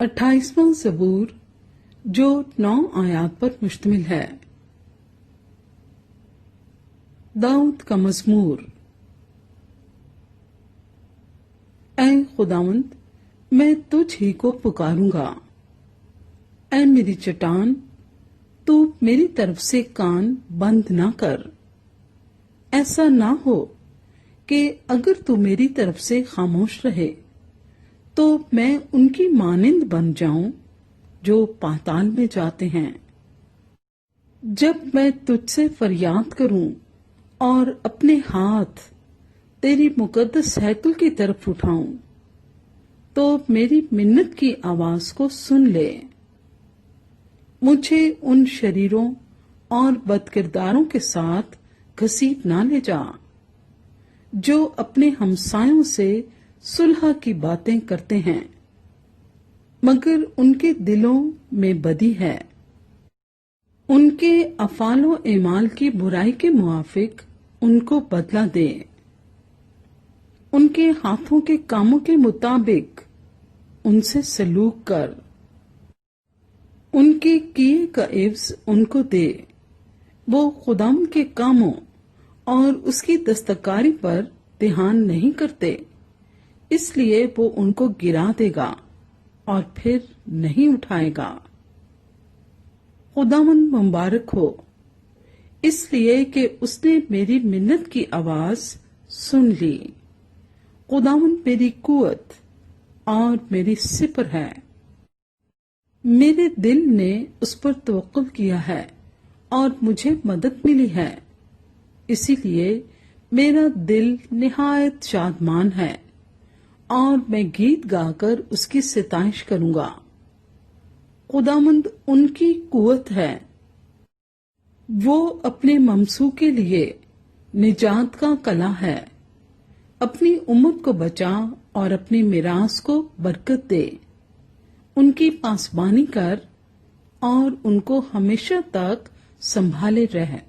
28واں ज़बूर जो 9 आयात पर मुश्तमिल है। दाऊद का मज़मूर। ऐ खुदावंद, मैं तुझ ही को पुकारूंगा। ऐ मेरी चट्टान, तू मेरी तरफ से कान बंद ना कर। ऐसा ना हो कि अगर तू मेरी तरफ से खामोश रहे तो मैं उनकी मानिंद बन जाऊं जो पाताल में जाते हैं। जब मैं तुझसे फरियाद करूं और अपने हाथ तेरी मुकद्दस हैकल की तरफ उठाऊं, तो मेरी मिन्नत की आवाज को सुन ले। मुझे उन शरीरों और बदकिरदारों के साथ घसीट ना ले जा जो अपने हमसायों से सुलह की बातें करते हैं, मगर उनके दिलों में बदी है। उनके अफालो एमाल की बुराई के मुआफिक उनको बदला दे। उनके हाथों के कामों के मुताबिक उनसे सलूक कर। उनके किए का एवज उनको दे। वो खुदाम के कामों और उसकी दस्तकारी पर ध्यान नहीं करते, इसलिए वो उनको गिरा देगा और फिर नहीं उठाएगा। खुदावंद मुबारक हो, इसलिए कि उसने मेरी मिन्नत की आवाज सुन ली। खुदावंद मेरी कुव्वत और मेरी सिपर है। मेरे दिल ने उस पर तवक्कुल किया है और मुझे मदद मिली है, इसीलिए मेरा दिल निहायत शादमान है और मैं गीत गाकर उसकी सिताइश करूंगा। खुदावंद उनकी कुव्वत है। वो अपने ममसू के लिए निजात का कला है। अपनी उम्मत को बचा और अपनी मिरास को बरकत दे। उनकी पासबानी कर और उनको हमेशा तक संभाले रह।